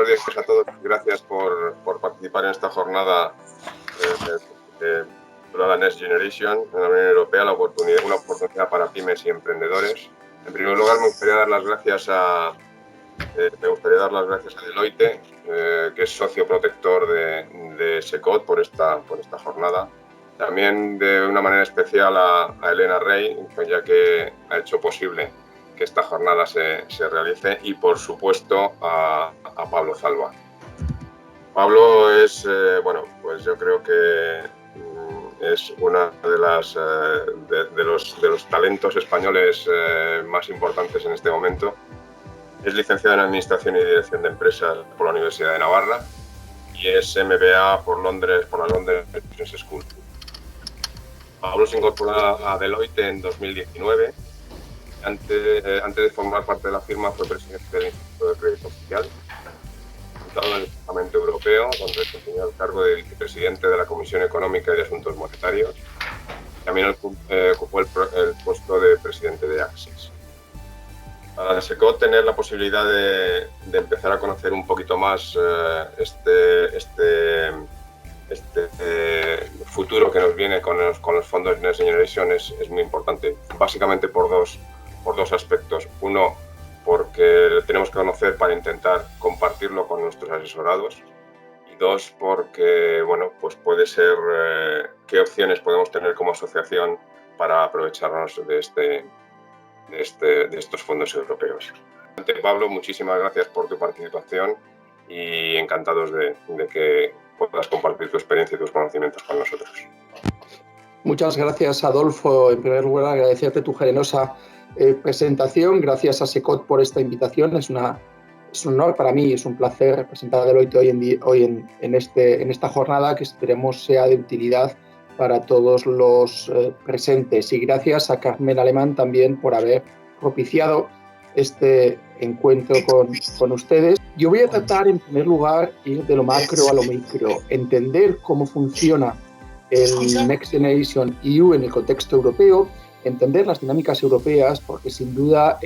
buenos días a todos. Gracias por participar en esta jornada titulada Next Generation en la Unión Europea, una oportunidad para pymes y emprendedores. En primer lugar, me gustaría dar las gracias a Deloitte, que es socio protector de SECOT por esta jornada. También de una manera especial a Elena Rey, ya que ha hecho posible que esta jornada se realice, y por supuesto a Pablo Zalba. Pablo es, pues yo creo que es una de los talentos españoles más importantes en este momento. Es licenciado en Administración y Dirección de Empresas por la Universidad de Navarra y es MBA por la London Business School. Pablo se incorporó a Deloitte en 2019. Antes de formar parte de la firma fue presidente del Instituto de Crédito Social, diputado en el Parlamento Europeo, donde desempeñó el cargo de vicepresidente de la Comisión Económica y de Asuntos Monetarios. También ocupó el puesto de presidente de Axis. Para SECOT tener la posibilidad de empezar a conocer un poquito más este futuro que nos viene con los fondos Next Generation es muy importante, básicamente por dos aspectos. Uno, porque tenemos que conocer para intentar compartirlo con nuestros asesorados, y dos, porque pues puede ser qué opciones podemos tener como asociación para aprovecharnos de estos fondos europeos. Pablo, muchísimas gracias por tu participación y encantados de que puedas compartir tu experiencia y tus conocimientos con nosotros. Muchas gracias, Adolfo. En primer lugar, agradecerte tu generosa presentación. Gracias a SECOT por esta invitación. Es un honor para mí, es un placer representar a Deloitte hoy en esta jornada que esperemos sea de utilidad para todos los presentes. Y gracias a Carmen Alemán también por haber propiciado este encuentro con ustedes. Yo voy a tratar, en primer lugar, ir de lo macro a lo micro, entender cómo funciona el Next Generation EU en el contexto europeo, entender las dinámicas europeas, porque sin duda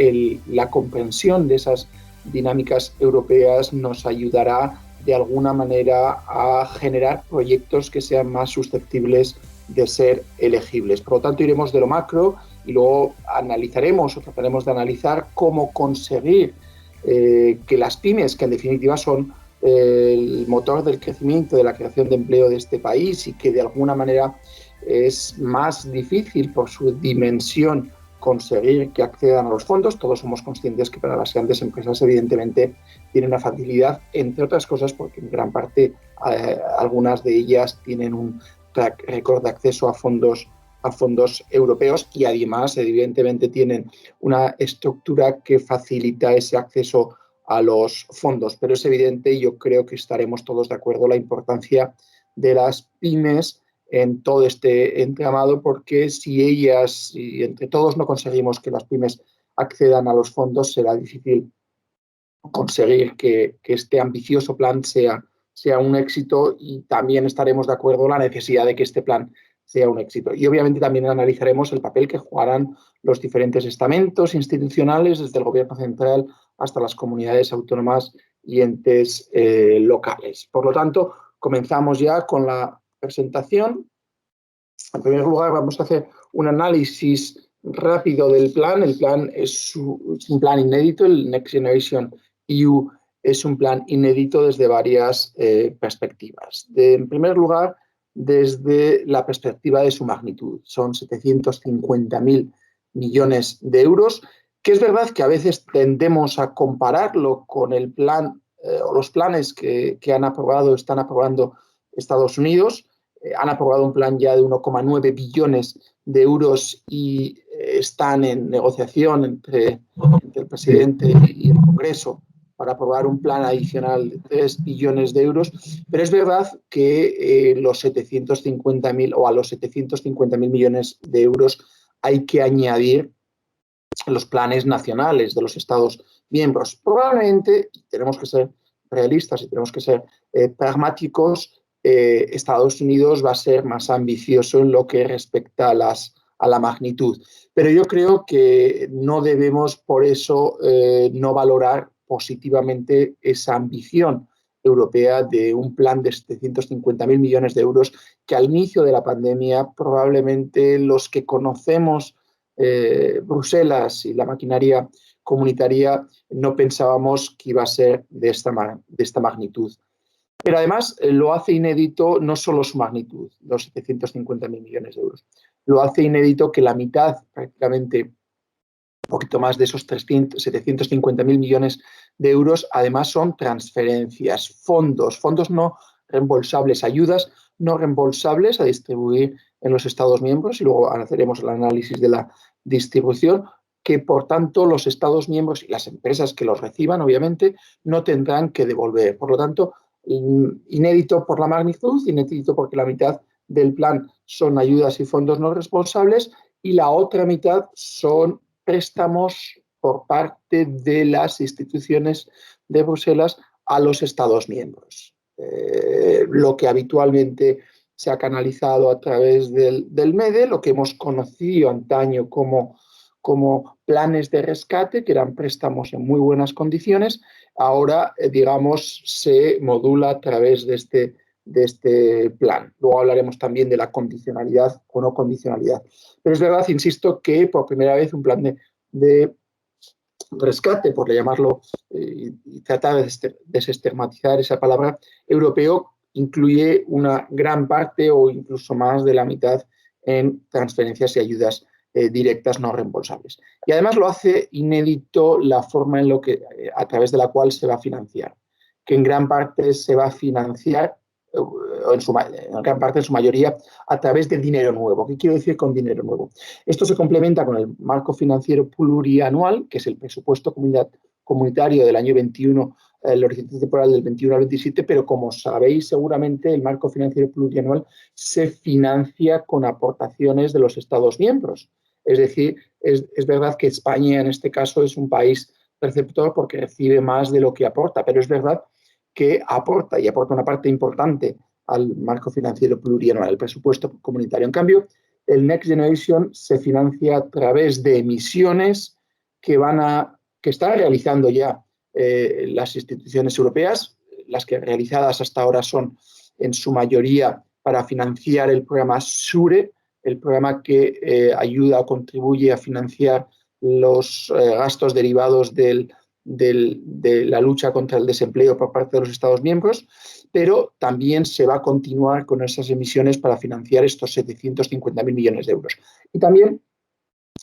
la comprensión de esas dinámicas europeas nos ayudará de alguna manera a generar proyectos que sean más susceptibles de ser elegibles. Por lo tanto, iremos de lo macro y luego analizaremos o trataremos de analizar cómo conseguir que las pymes, que en definitiva son el motor del crecimiento, de la creación de empleo de este país y que de alguna manera es más difícil por su dimensión conseguir que accedan a los fondos. Todos somos conscientes que para las grandes empresas evidentemente tiene una facilidad, entre otras cosas porque en gran parte algunas de ellas tienen un track record de acceso a fondos europeos y además evidentemente tienen una estructura que facilita ese acceso a los fondos. Pero es evidente, y yo creo que estaremos todos de acuerdo, la importancia de las pymes en todo este entramado, porque si entre todos no conseguimos que las pymes accedan a los fondos, será difícil conseguir que este ambicioso plan sea un éxito, y también estaremos de acuerdo en la necesidad de que este plan sea un éxito. Y obviamente también analizaremos el papel que jugarán los diferentes estamentos institucionales, desde el Gobierno central hasta las comunidades autónomas y entes locales. Por lo tanto, comenzamos ya con la presentación. En primer lugar, vamos a hacer un análisis rápido del plan. El plan es un plan inédito, el Next Generation EU es un plan inédito desde varias perspectivas. En primer lugar, desde la perspectiva de su magnitud. Son 750.000 millones de euros, que es verdad que a veces tendemos a compararlo con el plan o los planes que están aprobando Estados Unidos. Han aprobado un plan ya de 1,9 billones de euros y están en negociación entre el presidente y el Congreso para aprobar un plan adicional de 3 billones de euros, pero es verdad que a los 750.000 millones de euros hay que añadir los planes nacionales de los Estados miembros. Probablemente, tenemos que ser realistas y tenemos que ser pragmáticos, Estados Unidos va a ser más ambicioso en lo que respecta a la magnitud. Pero yo creo que no debemos por eso no valorar positivamente esa ambición Europea de un plan de 750.000 millones de euros que al inicio de la pandemia probablemente los que conocemos Bruselas y la maquinaria comunitaria no pensábamos que iba a ser de esta magnitud. Pero además lo hace inédito no solo su magnitud, los 750.000 millones de euros, lo hace inédito que la mitad, prácticamente un poquito más de esos 750.000 millones de euros, además son transferencias, fondos no reembolsables, ayudas no reembolsables a distribuir en los Estados miembros, y luego haceremos el análisis de la distribución, que por tanto los Estados miembros y las empresas que los reciban, obviamente, no tendrán que devolver. Por lo tanto, inédito por la magnitud, inédito porque la mitad del plan son ayudas y fondos no responsables y la otra mitad son préstamos por parte de las instituciones de Bruselas a los Estados miembros. Lo que habitualmente se ha canalizado a través del MEDE, lo que hemos conocido antaño como planes de rescate, que eran préstamos en muy buenas condiciones, ahora, digamos, se modula a través de este plan. Luego hablaremos también de la condicionalidad o no condicionalidad. Pero es verdad, insisto, que por primera vez un plan de rescate, por llamarlo, y tratar de desestigmatizar esa palabra, europeo, incluye una gran parte o incluso más de la mitad en transferencias y ayudas directas no reembolsables. Y además lo hace inédito la forma a través de la cual se va a financiar, que en gran parte se va a financiar, en gran parte, en su mayoría, a través de dinero nuevo. ¿Qué quiero decir con dinero nuevo? Esto se complementa con el marco financiero plurianual, que es el presupuesto comunitario del año 21, el horizonte temporal del 21 al 27, pero como sabéis seguramente, el marco financiero plurianual se financia con aportaciones de los Estados miembros. Es decir, es verdad que España en este caso es un país receptor porque recibe más de lo que aporta, pero es verdad que aporta una parte importante al marco financiero plurianual, el presupuesto comunitario. En cambio, el Next Generation se financia a través de emisiones que están realizando ya las instituciones europeas. Las que realizadas hasta ahora son en su mayoría para financiar el programa SURE, el programa que ayuda o contribuye a financiar los gastos derivados de la lucha contra el desempleo por parte de los Estados miembros, pero también se va a continuar con esas emisiones para financiar estos 750.000 millones de euros. Y también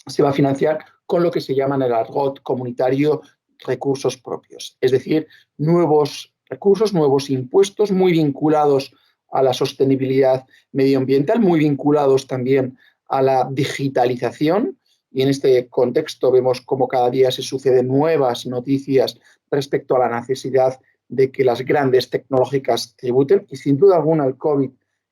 se va a financiar con lo que se llama en el argot comunitario recursos propios, es decir, nuevos recursos, nuevos impuestos muy vinculados a la sostenibilidad medioambiental, muy vinculados también a la digitalización, y en este contexto vemos cómo cada día se suceden nuevas noticias respecto a la necesidad de que las grandes tecnológicas tributen, y sin duda alguna el COVID,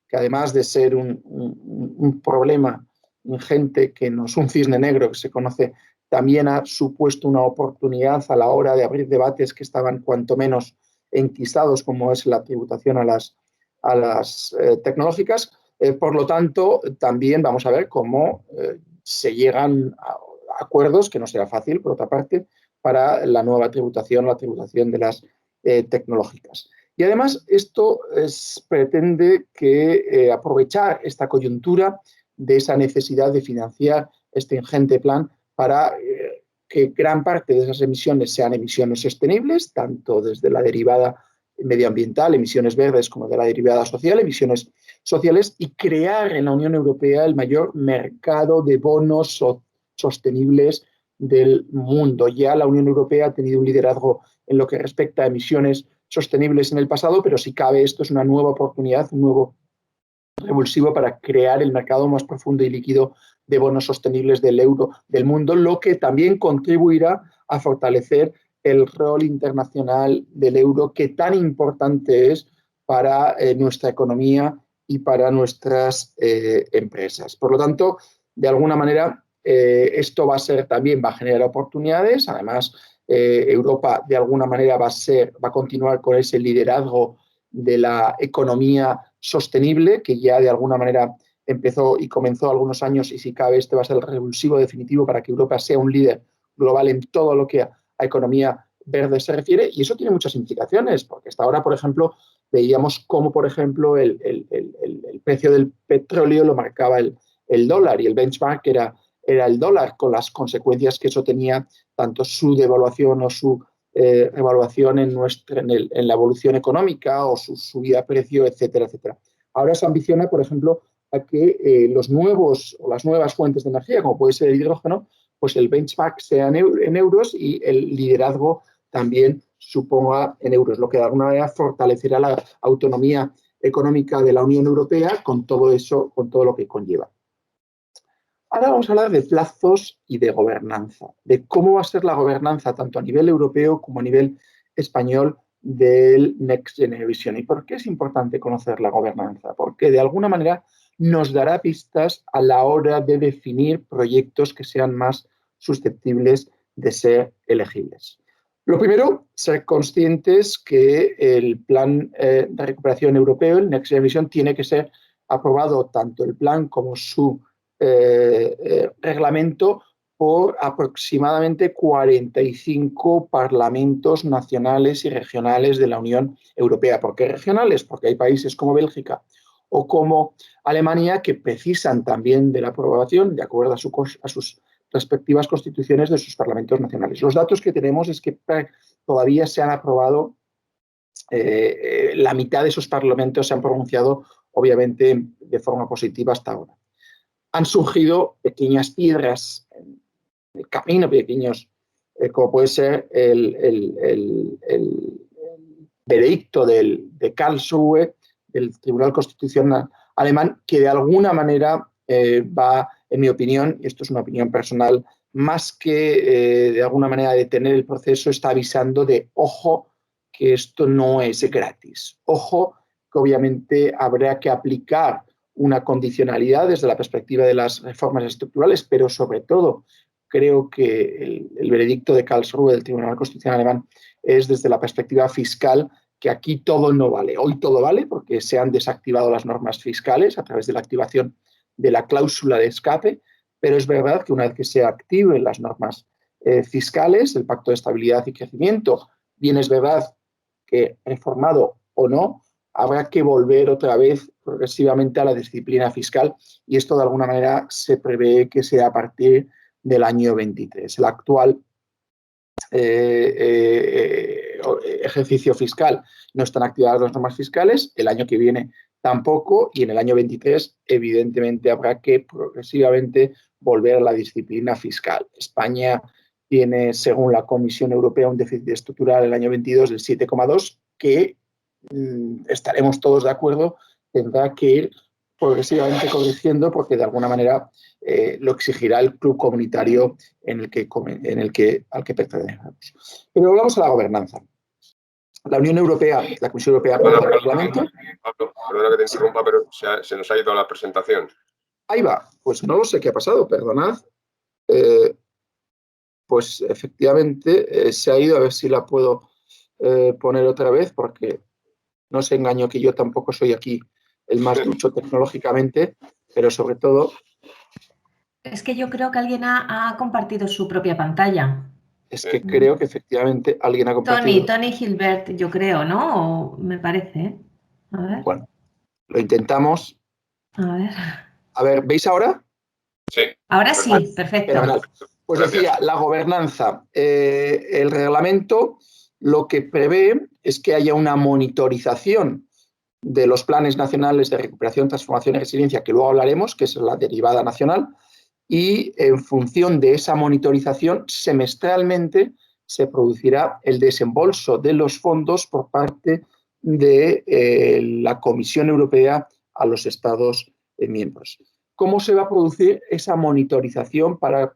que además de ser un problema ingente, que no es un cisne negro que se conoce, también ha supuesto una oportunidad a la hora de abrir debates que estaban cuanto menos enquistados, como es la tributación a las tecnológicas. Por lo tanto, también vamos a ver cómo se llegan a acuerdos, que no será fácil, por otra parte, para la nueva tributación, la tributación de las tecnológicas. Y además esto pretende aprovechar esta coyuntura de esa necesidad de financiar este ingente plan para que gran parte de esas emisiones sean emisiones sostenibles, tanto desde la derivada medioambiental, emisiones verdes, como de la derivada social, emisiones sociales, y crear en la Unión Europea el mayor mercado de bonos sostenibles del mundo. Ya la Unión Europea ha tenido un liderazgo en lo que respecta a emisiones sostenibles en el pasado, pero si cabe esto es una nueva oportunidad, un nuevo revulsivo para crear el mercado más profundo y líquido de bonos sostenibles del mundo, lo que también contribuirá a fortalecer el rol internacional del euro, que tan importante es para nuestra economía y para nuestras empresas. Por lo tanto, de alguna manera, esto va a generar oportunidades. Además, Europa de alguna manera va a continuar con ese liderazgo de la economía sostenible, que ya de alguna manera empezó y comenzó algunos años, y si cabe este va a ser el revulsivo definitivo para que Europa sea un líder global en todo lo que a economía verde se refiere, y eso tiene muchas implicaciones, porque hasta ahora, por ejemplo, veíamos cómo, por ejemplo, el precio del petróleo lo marcaba el dólar, y el benchmark era el dólar, con las consecuencias que eso tenía, tanto su devaluación o su evaluación en la evolución económica o su subida de precio, etcétera, etcétera. Ahora se ambiciona, por ejemplo, a que las nuevas fuentes de energía, como puede ser el hidrógeno, pues el benchmark sea en euros y el liderazgo también suponga en euros, lo que de alguna manera fortalecerá la autonomía económica de la Unión Europea con todo eso, con todo lo que conlleva. Ahora vamos a hablar de plazos y de gobernanza, de cómo va a ser la gobernanza tanto a nivel europeo como a nivel español del Next Generation. ¿Y por qué es importante conocer la gobernanza? Porque de alguna manera nos dará pistas a la hora de definir proyectos que sean más susceptibles de ser elegibles. Lo primero, ser conscientes que el plan de recuperación europeo, el Next Generation, tiene que ser aprobado tanto el plan como su reglamento por aproximadamente 45 parlamentos nacionales y regionales de la Unión Europea. ¿Por qué regionales? Porque hay países como Bélgica o como Alemania que precisan también de la aprobación de acuerdo a sus respectivas constituciones de sus parlamentos nacionales. Los datos que tenemos es que todavía se han aprobado, la mitad de esos parlamentos se han pronunciado, obviamente, de forma positiva hasta ahora. Han surgido pequeñas piedras en el camino, pequeños, como puede ser el veredicto de Karlsruhe, del Tribunal Constitucional alemán, que de alguna manera va, en mi opinión, y esto es una opinión personal, más que de alguna manera detener el proceso, está avisando de, ojo, que esto no es gratis. Ojo, que obviamente habrá que aplicar una condicionalidad desde la perspectiva de las reformas estructurales, pero sobre todo creo que el veredicto de Karlsruhe del Tribunal Constitucional alemán es desde la perspectiva fiscal, que aquí todo no vale. Hoy todo vale porque se han desactivado las normas fiscales a través de la activación de la cláusula de escape, pero es verdad que una vez que se activen las normas fiscales, el Pacto de Estabilidad y Crecimiento, bien es verdad que reformado o no, habrá que volver otra vez progresivamente a la disciplina fiscal, y esto de alguna manera se prevé que sea a partir del año 23. El actual ejercicio fiscal no están activadas las normas fiscales, el año que viene tampoco, y en el año 23 evidentemente habrá que progresivamente volver a la disciplina fiscal. España tiene, según la Comisión Europea, un déficit estructural el año 22 del 7,2, que estaremos todos de acuerdo, tendrá que ir progresivamente corrigiendo porque de alguna manera lo exigirá el club comunitario al que pertenecemos. Pero volvamos a la gobernanza. La Unión Europea, la Comisión Europea aprueba el reglamento. Pablo, perdona que te interrumpa, pero se nos ha ido la presentación. Ahí va. Pues no lo sé qué ha pasado, perdonad. Pues efectivamente se ha ido, a ver si la puedo poner otra vez, porque no os engaño que yo tampoco soy aquí el más ducho tecnológicamente, pero sobre todo... Es que yo creo que alguien ha compartido su propia pantalla. Es que creo que efectivamente alguien ha compartido... Tony Gilbert, yo creo, ¿no? O me parece, ¿eh? A ver. Bueno, lo intentamos. A ver. A ver, ¿veis ahora? Sí. Ahora sí, perfecto. Fenomenal. Pues gracias. Decía, la gobernanza. El reglamento lo que prevé es que haya una monitorización de los planes nacionales de recuperación, transformación y resiliencia, que luego hablaremos, que es la derivada nacional, y en función de esa monitorización, semestralmente se producirá el desembolso de los fondos por parte de la Comisión Europea a los Estados miembros. ¿Cómo se va a producir esa monitorización para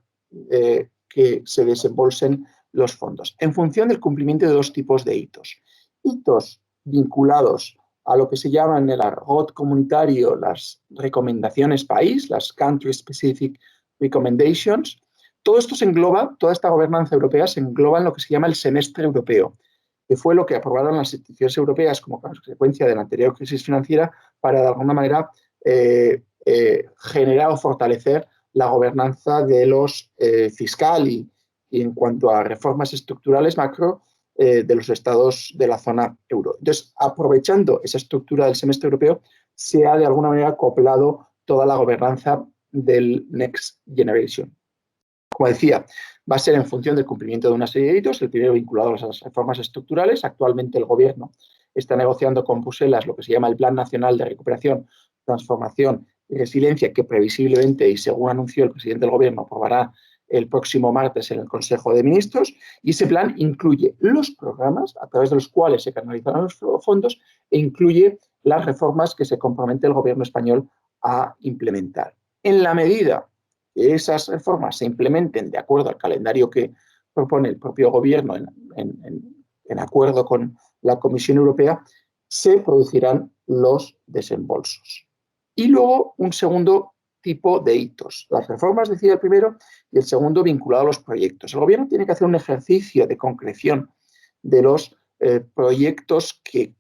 que se desembolsen los fondos? En función del cumplimiento de dos tipos de hitos. Hitos vinculados a lo que se llama en el argot comunitario las recomendaciones país, las Country Specific Recommendations. Todo esto se engloba, toda esta gobernanza europea se engloba en lo que se llama el semestre europeo, que fue lo que aprobaron las instituciones europeas como consecuencia de la anterior crisis financiera para de alguna manera generar o fortalecer la gobernanza de los fiscal y en cuanto a reformas estructurales macro, de los estados de la zona euro. Entonces, aprovechando esa estructura del semestre europeo, se ha de alguna manera acoplado toda la gobernanza del Next Generation. Como decía, va a ser en función del cumplimiento de una serie de hitos, el primero vinculado a las reformas estructurales. Actualmente el Gobierno está negociando con Bruselas lo que se llama el Plan Nacional de Recuperación, Transformación y Resiliencia, que previsiblemente, y según anunció el presidente del Gobierno, aprobará el próximo martes en el Consejo de Ministros, y ese plan incluye los programas a través de los cuales se canalizarán los fondos e incluye las reformas que se compromete el Gobierno español a implementar. En la medida que esas reformas se implementen de acuerdo al calendario que propone el propio Gobierno en acuerdo con la Comisión Europea, se producirán los desembolsos. Y luego un segundo tipo de hitos. Las reformas, decía el primero, y el segundo vinculado a los proyectos. El Gobierno tiene que hacer un ejercicio de concreción de los proyectos que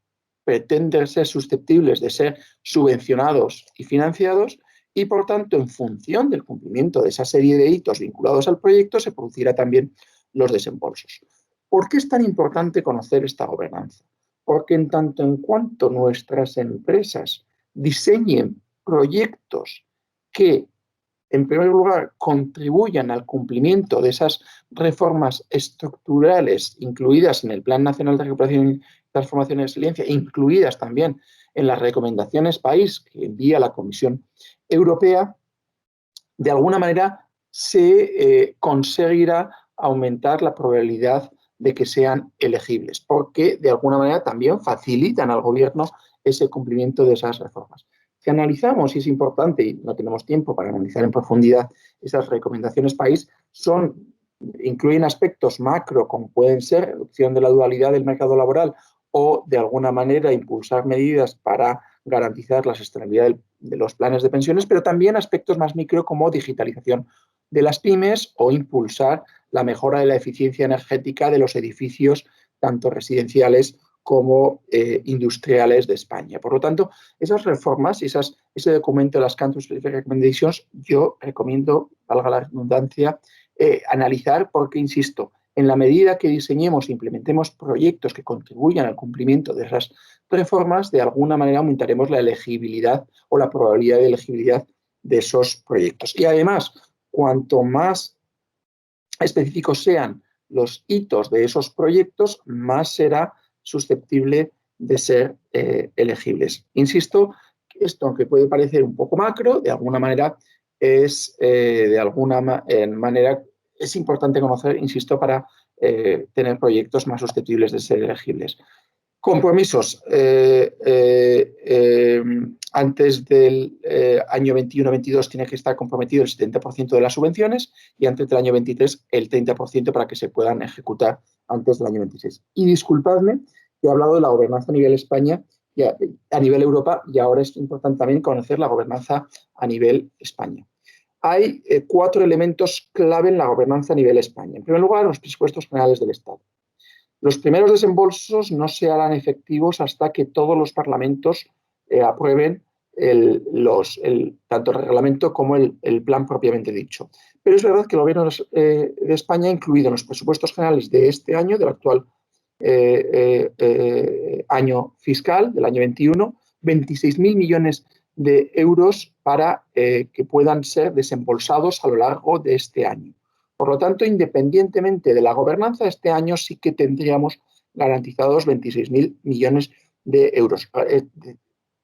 pretenden ser susceptibles de ser subvencionados y financiados, y por tanto, en función del cumplimiento de esa serie de hitos vinculados al proyecto, se producirá también los desembolsos. ¿Por qué es tan importante conocer esta gobernanza? Porque en tanto en cuanto nuestras empresas diseñen proyectos que, en primer lugar, contribuyan al cumplimiento de esas reformas estructurales incluidas en el Plan Nacional de Recuperación, Transformación y Resiliencia, incluidas también en las recomendaciones país que envía la Comisión Europea, de alguna manera se conseguirá aumentar la probabilidad de que sean elegibles, porque de alguna manera también facilitan al Gobierno ese cumplimiento de esas reformas. Si analizamos, y es importante, y no tenemos tiempo para analizar en profundidad esas recomendaciones país, incluyen aspectos macro, como pueden ser reducción de la dualidad del mercado laboral o, de alguna manera, impulsar medidas para garantizar la sostenibilidad de los planes de pensiones, pero también aspectos más micro como digitalización de las pymes o impulsar la mejora de la eficiencia energética de los edificios, tanto residenciales como industriales de España. Por lo tanto, esas reformas y ese documento de las Country Specific Recommendations, yo recomiendo, valga la redundancia, analizar porque, insisto, en la medida que diseñemos e implementemos proyectos que contribuyan al cumplimiento de esas reformas, de alguna manera aumentaremos la elegibilidad o la probabilidad de elegibilidad de esos proyectos. Y además, cuanto más específicos sean los hitos de esos proyectos, más será susceptible de ser elegibles. Insisto, esto, aunque puede parecer un poco macro, de alguna manera es es importante conocer, insisto, para tener proyectos más susceptibles de ser elegibles. Compromisos. Antes del año 21-22 tiene que estar comprometido el 70% de las subvenciones y antes del año 23 el 30% para que se puedan ejecutar antes del año 26. Y disculpadme que he hablado de la gobernanza a nivel España y a nivel Europa, y ahora es importante también conocer la gobernanza a nivel España. Hay 4 elementos clave en la gobernanza a nivel España. En primer lugar, los presupuestos generales del Estado. Los primeros desembolsos no se harán efectivos hasta que todos los parlamentos aprueben tanto el reglamento como el plan propiamente dicho. Pero es verdad que el Gobierno de España ha incluido en los presupuestos generales de este año, del actual año fiscal, del año 21, 26.000 millones de euros para que puedan ser desembolsados a lo largo de este año. Por lo tanto, independientemente de la gobernanza, este año sí que tendríamos garantizados 26.000 millones de euros.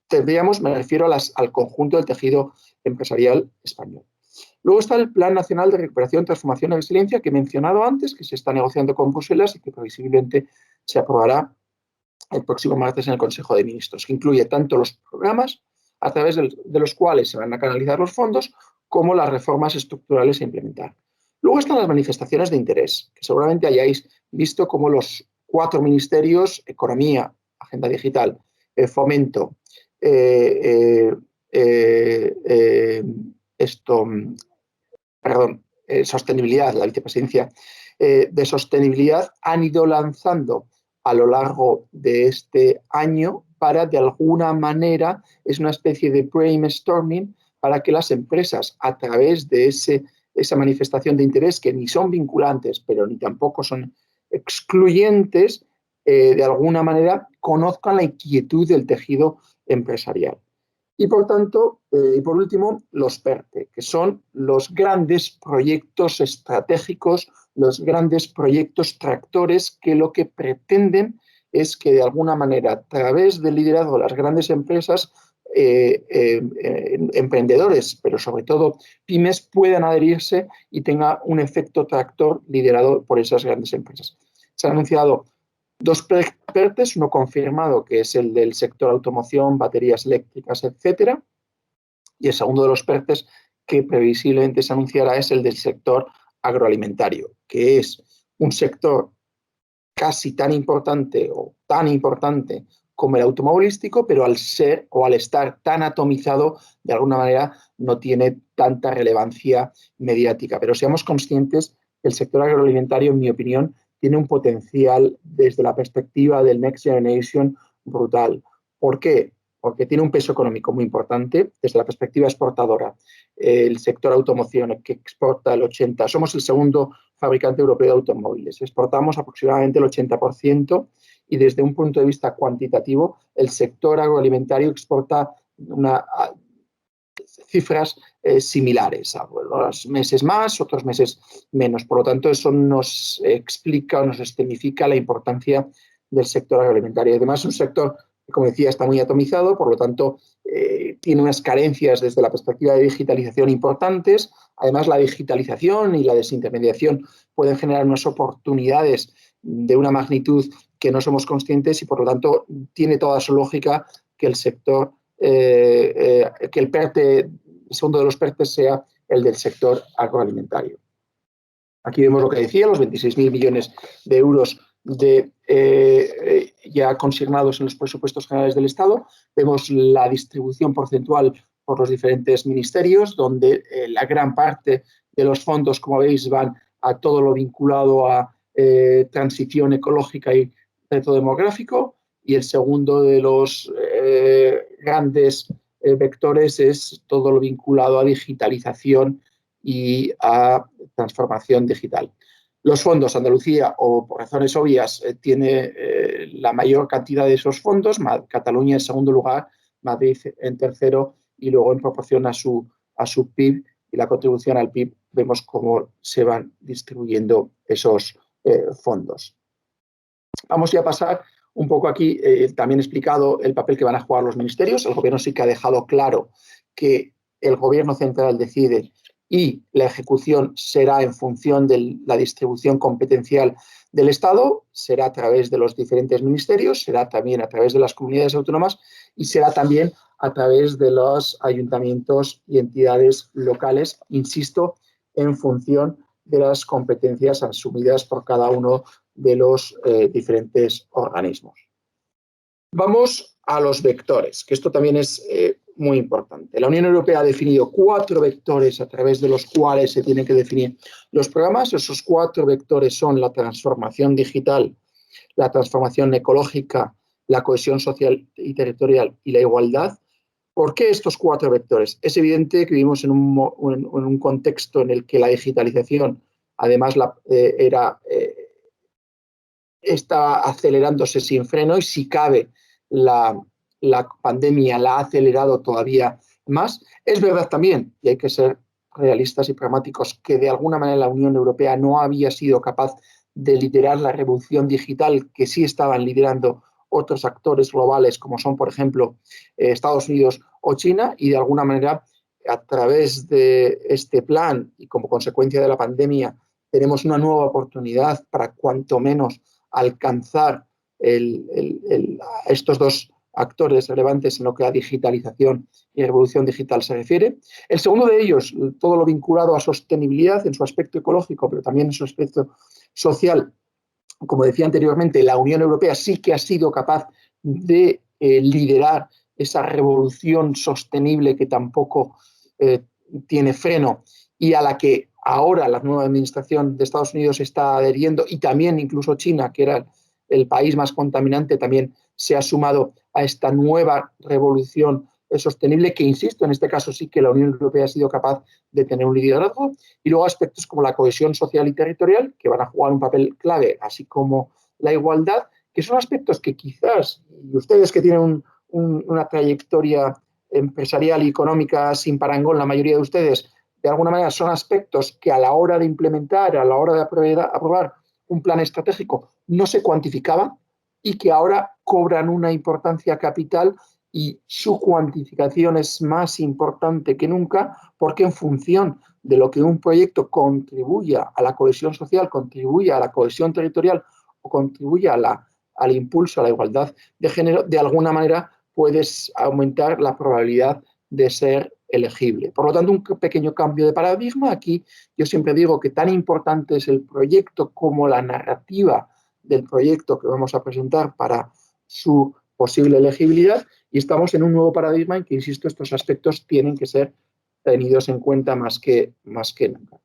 Tendríamos, me refiero al conjunto del tejido empresarial español. Luego está el Plan Nacional de Recuperación, Transformación y Resiliencia que he mencionado antes, que se está negociando con Bruselas y que previsiblemente se aprobará el próximo martes en el Consejo de Ministros, que incluye tanto los programas a través de los cuales se van a canalizar los fondos como las reformas estructurales a implementar. Luego están las manifestaciones de interés, que seguramente hayáis visto como los 4 ministerios, Economía, Agenda Digital, Fomento, Sostenibilidad, la vicepresidencia de Sostenibilidad, han ido lanzando a lo largo de este año para, de alguna manera, es una especie de brainstorming para que las empresas, a través de esa manifestación de interés, que ni son vinculantes, pero ni tampoco son excluyentes, de alguna manera conozcan la inquietud del tejido empresarial. Y por tanto, y por último, los PERTE, que son los grandes proyectos estratégicos, los grandes proyectos tractores que lo que pretenden es que de alguna manera, a través del liderazgo de las grandes empresas, emprendedores, pero sobre todo pymes, puedan adherirse y tenga un efecto tractor liderado por esas grandes empresas. Se han anunciado 2 PERTEs, uno confirmado, que es el del sector automoción, baterías eléctricas, etcétera, y el segundo de los PERTEs que previsiblemente se anunciará es el del sector agroalimentario, que es un sector casi tan importante o tan importante como el automovilístico, pero al ser o al estar tan atomizado, de alguna manera no tiene tanta relevancia mediática. Pero seamos conscientes que el sector agroalimentario, en mi opinión, tiene un potencial desde la perspectiva del Next Generation brutal. ¿Por qué? Porque tiene un peso económico muy importante desde la perspectiva exportadora. El sector automoción, que exporta el 80%, somos el segundo fabricante europeo de automóviles, exportamos aproximadamente el 80%, y desde un punto de vista cuantitativo, el sector agroalimentario exporta cifras similares, algunos meses más, otros meses menos. Por lo tanto, eso nos explica o nos escenifica la importancia del sector agroalimentario. Además, es un sector que, como decía, está muy atomizado, por lo tanto, tiene unas carencias desde la perspectiva de digitalización importantes. Además, la digitalización y la desintermediación pueden generar unas oportunidades de una magnitud que no somos conscientes, y por lo tanto tiene toda su lógica que el sector, que el PERTE, el segundo de los PERTEs, sea el del sector agroalimentario. Aquí vemos lo que decía, los 26.000 millones de euros ya consignados en los presupuestos generales del Estado. Vemos la distribución porcentual por los diferentes ministerios, donde la gran parte de los fondos, como veis, van a todo lo vinculado a transición ecológica y reto demográfico, y el segundo de los grandes vectores es todo lo vinculado a digitalización y a transformación digital. Los fondos, Andalucía, o por razones obvias, tiene la mayor cantidad de esos fondos, Cataluña en segundo lugar, Madrid en tercero, y luego en proporción a su PIB y la contribución al PIB vemos cómo se van distribuyendo esos fondos. Vamos ya a pasar un poco aquí, también he explicado el papel que van a jugar los ministerios. El Gobierno sí que ha dejado claro que el Gobierno central decide y la ejecución será en función de la distribución competencial del Estado, será a través de los diferentes ministerios, será también a través de las comunidades autónomas y será también a través de los ayuntamientos y entidades locales, insisto, en función de las competencias asumidas por cada uno de los diferentes organismos. Vamos a los vectores, que esto también es muy importante. La Unión Europea ha definido 4 vectores a través de los cuales se tienen que definir los programas. Esos 4 vectores son la transformación digital, la transformación ecológica, la cohesión social y territorial y la igualdad. ¿Por qué estos 4 vectores? Es evidente que vivimos en un contexto en el que la digitalización, además, está acelerándose sin freno, y si cabe la pandemia la ha acelerado todavía más. Es verdad también, y hay que ser realistas y pragmáticos, que de alguna manera la Unión Europea no había sido capaz de liderar la revolución digital que sí estaban liderando otros actores globales, como son, por ejemplo, Estados Unidos o China, y de alguna manera, a través de este plan y como consecuencia de la pandemia, tenemos una nueva oportunidad para cuanto menos alcanzar estos 2 actores relevantes en lo que a digitalización y revolución digital se refiere. El segundo de ellos, todo lo vinculado a sostenibilidad en su aspecto ecológico, pero también en su aspecto social. Como decía anteriormente, la Unión Europea sí que ha sido capaz de liderar esa revolución sostenible que tampoco tiene freno, y a la que ahora la nueva administración de Estados Unidos está adheriendo, y también incluso China, que era el país más contaminante, también se ha sumado a esta nueva revolución sostenible, que, insisto, en este caso sí que la Unión Europea ha sido capaz de tener un liderazgo, y luego aspectos como la cohesión social y territorial, que van a jugar un papel clave, así como la igualdad, que son aspectos que quizás, y ustedes que tienen una trayectoria empresarial y económica sin parangón, la mayoría de ustedes, de alguna manera son aspectos que a la hora de implementar, a la hora de aprobar un plan estratégico, no se cuantificaban y que ahora cobran una importancia capital, y su cuantificación es más importante que nunca, porque en función de lo que un proyecto contribuya a la cohesión social, contribuya a la cohesión territorial o contribuya al impulso a la igualdad de género, de alguna manera puedes aumentar la probabilidad de ser elegible. Por lo tanto, un pequeño cambio de paradigma. Aquí yo siempre digo que tan importante es el proyecto como la narrativa del proyecto que vamos a presentar para su posible elegibilidad, y estamos en un nuevo paradigma en que, insisto, estos aspectos tienen que ser tenidos en cuenta más que nunca.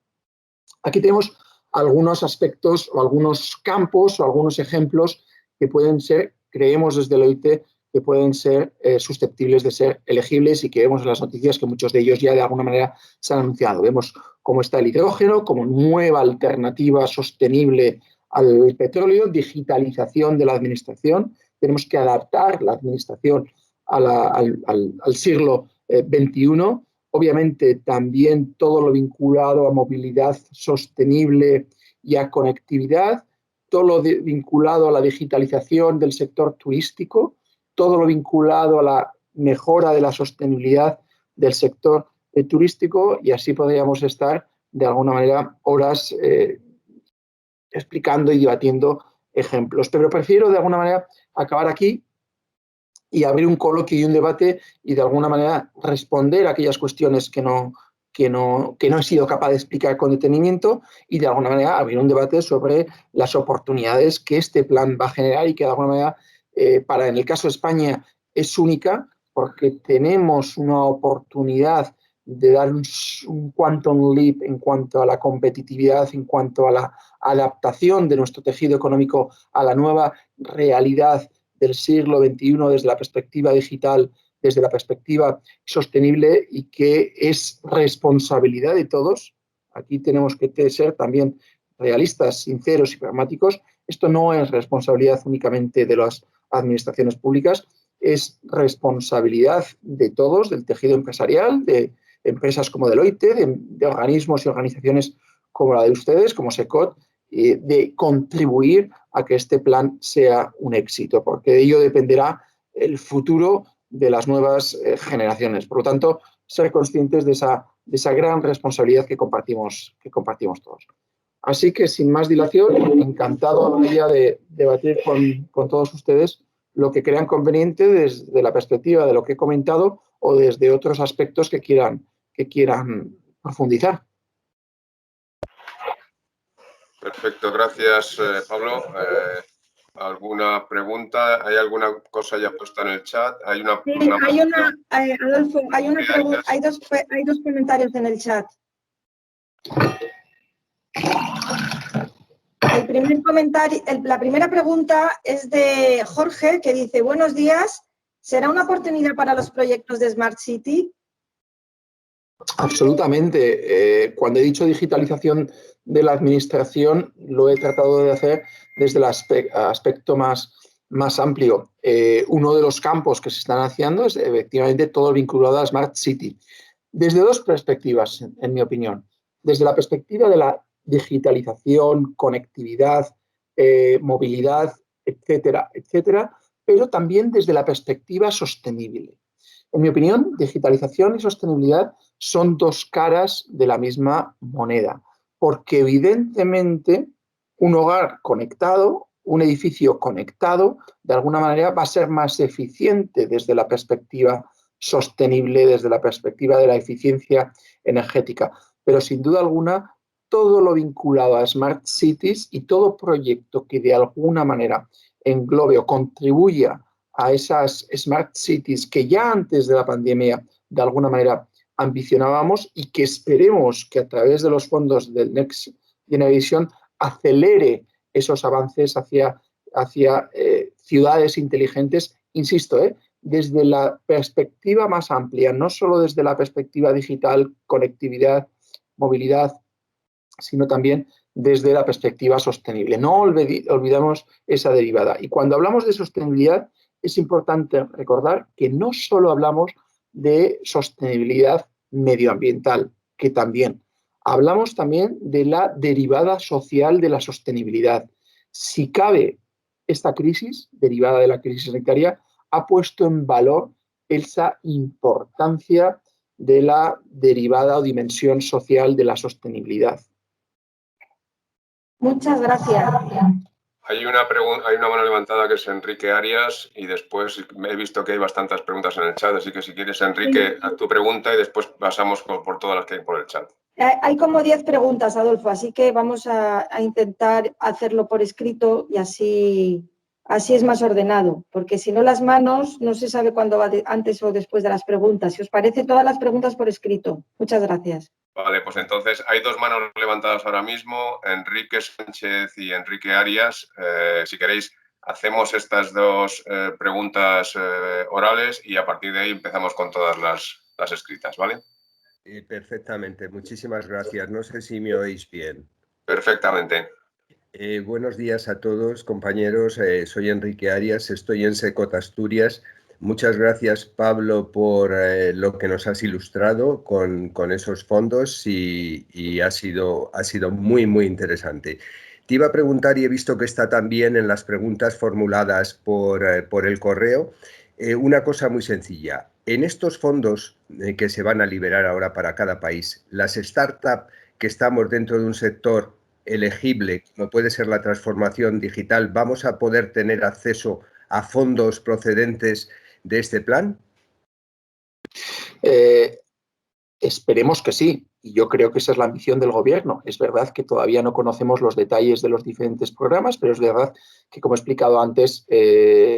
Aquí tenemos algunos aspectos o algunos campos o algunos ejemplos que pueden ser, creemos desde el OIT, que pueden ser susceptibles de ser elegibles, y que vemos en las noticias que muchos de ellos ya de alguna manera se han anunciado. Vemos cómo está el hidrógeno como nueva alternativa sostenible al petróleo, digitalización de la administración. Tenemos que adaptar la administración al siglo XXI. Obviamente también todo lo vinculado a movilidad sostenible y a conectividad, todo lo vinculado a la digitalización del sector turístico, todo lo vinculado a la mejora de la sostenibilidad del sector turístico, y así podríamos estar de alguna manera horas explicando y debatiendo ejemplos. Pero prefiero de alguna manera acabar aquí y abrir un coloquio y un debate, y de alguna manera responder a aquellas cuestiones que no he sido capaz de explicar con detenimiento, y de alguna manera abrir un debate sobre las oportunidades que este plan va a generar, y que de alguna manera, en el caso de España, es única, porque tenemos una oportunidad de dar un quantum leap en cuanto a la competitividad, en cuanto a la adaptación de nuestro tejido económico a la nueva realidad del siglo XXI desde la perspectiva digital, desde la perspectiva sostenible, y que es responsabilidad de todos. Aquí tenemos que ser también realistas, sinceros y pragmáticos. Esto no es responsabilidad únicamente de las administraciones públicas, es responsabilidad de todos, del tejido empresarial, de empresas como Deloitte, de organismos y organizaciones como la de ustedes, como SECOT, de contribuir a que este plan sea un éxito, porque de ello dependerá el futuro de las nuevas generaciones. Por lo tanto, ser conscientes de esa gran responsabilidad que compartimos todos. Así que, sin más dilación, encantado de debatir con todos ustedes lo que crean conveniente desde la perspectiva de lo que he comentado, o desde otros aspectos que quieran profundizar. Perfecto, gracias, Pablo. ¿Alguna pregunta? ¿Hay alguna cosa ya puesta en el chat? Adolfo, hay dos comentarios en el chat. La primera pregunta es de Jorge, que dice: buenos días, ¿será una oportunidad para los proyectos de Smart City? Absolutamente. Cuando he dicho digitalización de la administración, lo he tratado de hacer desde el aspecto más amplio. Uno de los campos que se están haciendo es efectivamente todo vinculado a Smart City. Desde dos perspectivas, en mi opinión. Desde la perspectiva de la digitalización, conectividad, movilidad, etcétera, etcétera, pero también desde la perspectiva sostenible. En mi opinión, digitalización y sostenibilidad son dos caras de la misma moneda, porque evidentemente un hogar conectado, un edificio conectado, de alguna manera va a ser más eficiente desde la perspectiva sostenible, desde la perspectiva de la eficiencia energética. Pero sin duda alguna, todo lo vinculado a Smart Cities y todo proyecto que de alguna manera englobe o contribuya a esas Smart Cities que ya antes de la pandemia de alguna manera ambicionábamos, y que esperemos que a través de los fondos del Next Generation acelere esos avances hacia ciudades inteligentes, insisto, desde la perspectiva más amplia, no solo desde la perspectiva digital, conectividad, movilidad, sino también desde la perspectiva sostenible. No olvidamos esa derivada. Y cuando hablamos de sostenibilidad, es importante recordar que no solo hablamos de sostenibilidad medioambiental, que también. Hablamos también de la derivada social de la sostenibilidad. Si cabe, esta crisis, derivada de la crisis sanitaria, ha puesto en valor esa importancia de la derivada o dimensión social de la sostenibilidad. Muchas gracias. Hay una mano levantada que es Enrique Arias y después he visto que hay bastantes preguntas en el chat, así que si quieres, Enrique, haz tu pregunta y después pasamos por todas las que hay por el chat. Hay como 10 preguntas, Adolfo, así que vamos a intentar hacerlo por escrito y así es más ordenado, porque si no las manos no se sabe cuándo va antes o después de las preguntas. Si os parece, todas las preguntas por escrito. Muchas gracias. Vale, pues entonces hay 2 manos levantadas ahora mismo, Enrique Sánchez y Enrique Arias. Si queréis, hacemos estas 2 preguntas orales y a partir de ahí empezamos con todas las escritas, ¿vale? Perfectamente, muchísimas gracias. No sé si me oís bien. Perfectamente. Buenos días a todos, compañeros. Soy Enrique Arias, estoy en Secot Asturias. Muchas gracias, Pablo, por lo que nos has ilustrado con esos fondos y ha sido muy, muy interesante. Te iba a preguntar, y he visto que está también en las preguntas formuladas por el correo, una cosa muy sencilla. En estos fondos que se van a liberar ahora para cada país, las startups que estamos dentro de un sector elegible, como puede ser la transformación digital, ¿vamos a poder tener acceso a fondos procedentes de este plan? Esperemos que sí, y yo creo que esa es la ambición del Gobierno. Es verdad que todavía no conocemos los detalles de los diferentes programas, pero es verdad que, como he explicado antes,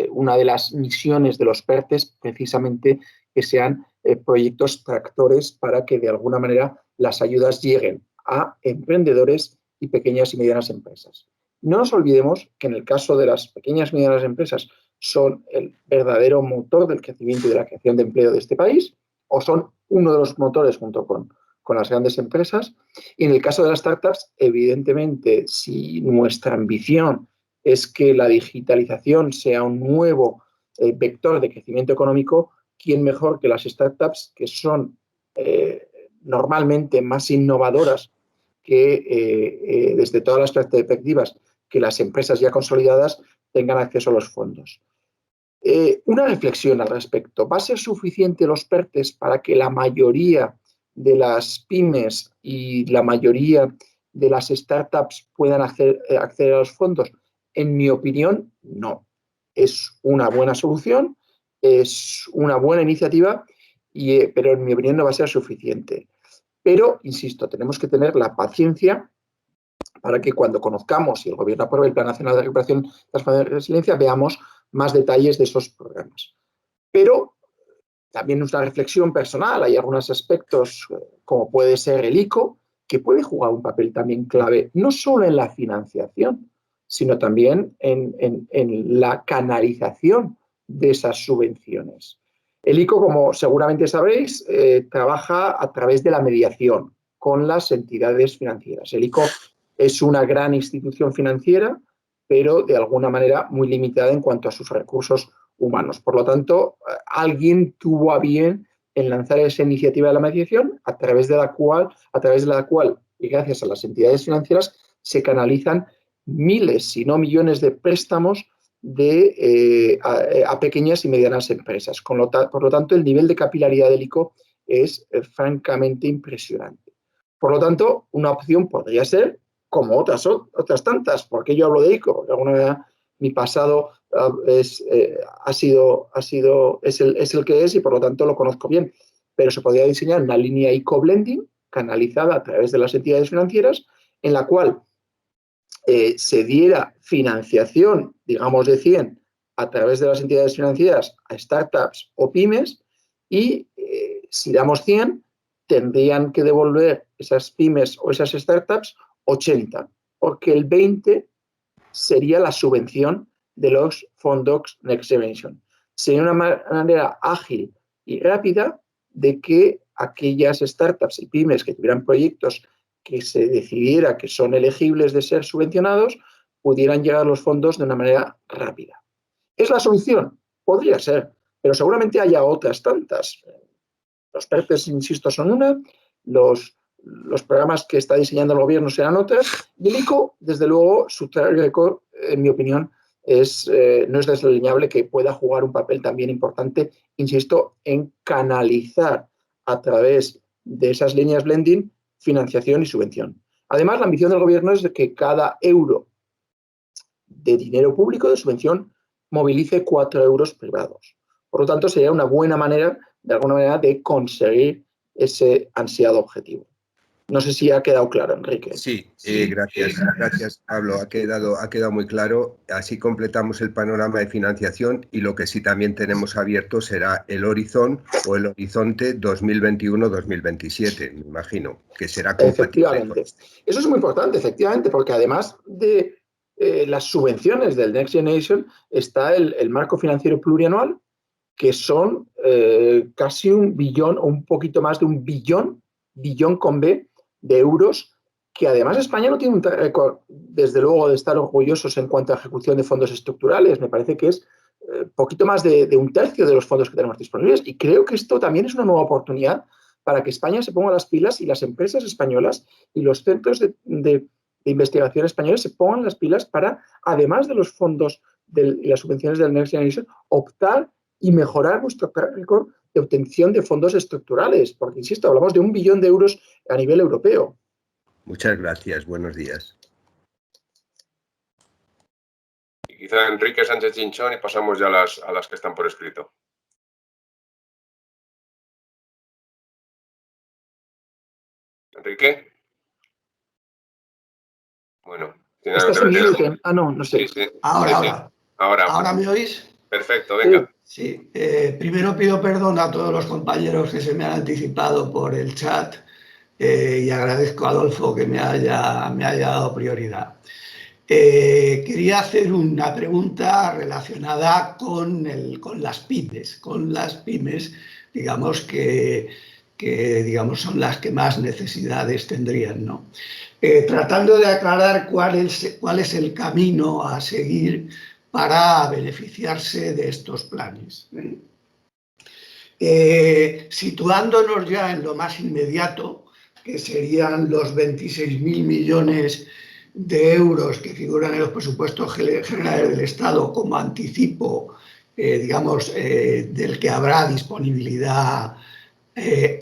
una de las misiones de los PERTE es precisamente que sean proyectos tractores para que de alguna manera las ayudas lleguen a emprendedores y pequeñas y medianas empresas. No nos olvidemos que en el caso de las pequeñas y medianas empresas son el verdadero motor del crecimiento y de la creación de empleo de este país, o son uno de los motores junto con las grandes empresas. Y en el caso de las startups, evidentemente, si nuestra ambición es que la digitalización sea un nuevo vector de crecimiento económico, ¿quién mejor que las startups, que son normalmente más innovadoras que desde todas las perspectivas que las empresas ya consolidadas tengan acceso a los fondos? Una reflexión al respecto. ¿Va a ser suficiente los PERTES para que la mayoría de las pymes y la mayoría de las startups puedan acceder a los fondos? En mi opinión, no. Es una buena solución, es una buena iniciativa, pero en mi opinión no va a ser suficiente. Pero, insisto, tenemos que tener la paciencia para que cuando conozcamos y el Gobierno apruebe el Plan Nacional de Recuperación, Transformación y Resiliencia, veamos más detalles de esos programas. Pero también una reflexión personal, hay algunos aspectos, como puede ser el ICO, que puede jugar un papel también clave, no solo en la financiación, sino también en la canalización de esas subvenciones. El ICO, como seguramente sabréis, trabaja a través de la mediación con las entidades financieras. El ICO es una gran institución financiera, pero de alguna manera muy limitada en cuanto a sus recursos humanos. Por lo tanto, alguien tuvo a bien en lanzar esa iniciativa de la mediación a través de la cual y gracias a las entidades financieras se canalizan miles, si no millones de préstamos a pequeñas y medianas empresas. Por lo tanto, el nivel de capilaridad del ICO es francamente impresionante. Por lo tanto, una opción podría ser, como otras tantas. ¿Por qué yo hablo de ICO? Porque de alguna manera mi pasado es el que es y por lo tanto lo conozco bien. Pero se podría diseñar una línea ICO Blending canalizada a través de las entidades financieras en la cual se diera financiación, digamos de 100, a través de las entidades financieras a startups o pymes y si damos 100, tendrían que devolver esas pymes o esas startups 80, porque el 20 sería la subvención de los fondos Next Generation. sería una manera ágil y rápida de que aquellas startups y pymes que tuvieran proyectos que se decidiera que son elegibles de ser subvencionados pudieran llegar a los fondos de una manera rápida. ¿Es la solución? Podría ser, pero seguramente haya otras tantas. Los PERTES, insisto, son una, los programas que está diseñando el gobierno serán otras, y el ICO, desde luego, su track record, en mi opinión, no es desdeñable que pueda jugar un papel también importante, insisto, en canalizar a través de esas líneas blending financiación y subvención. Además, la ambición del gobierno es de que cada euro de dinero público, de subvención, movilice 4 euros privados. Por lo tanto, sería una buena manera, de alguna manera, de conseguir ese ansiado objetivo. No sé si ha quedado claro, Enrique. Sí, gracias, Pablo. Ha quedado muy claro. Así completamos el panorama de financiación, y lo que sí también tenemos abierto será el horizonte 2021-2027, me imagino, que será compatible. Efectivamente. Eso es muy importante, efectivamente, porque además de las subvenciones del Next Generation está el marco financiero plurianual, que son casi 1 billón o un poquito más de 1 billón con B, de euros, que además España no tiene un récord, desde luego, de estar orgullosos en cuanto a ejecución de fondos estructurales. Me parece que es poquito más de 1/3 de los fondos que tenemos disponibles, y creo que esto también es una nueva oportunidad para que España se ponga las pilas y las empresas españolas y los centros de investigación españoles se pongan las pilas para, además de los fondos y las subvenciones del Next Generation, optar y mejorar nuestro récord de obtención de fondos estructurales, porque, insisto, hablamos de 1 billón de euros a nivel europeo. Muchas gracias, buenos días. Y quizá Enrique Sánchez Chinchón, y pasamos ya a las que están por escrito. Enrique. Bueno. ¿Estás en mute? Ah, no sé. Sí. Ahora me oís. Perfecto, venga. Sí. Primero pido perdón a todos los compañeros que se me han anticipado por el chat, y agradezco a Adolfo que me haya dado prioridad. Quería hacer una pregunta relacionada con las pymes, digamos que digamos son las que más necesidades tendrían, ¿no? Tratando de aclarar cuál es el camino a seguir para beneficiarse de estos planes. Situándonos ya en lo más inmediato, que serían los 26.000 millones de euros que figuran en los presupuestos generales del Estado como anticipo, digamos, del que habrá disponibilidad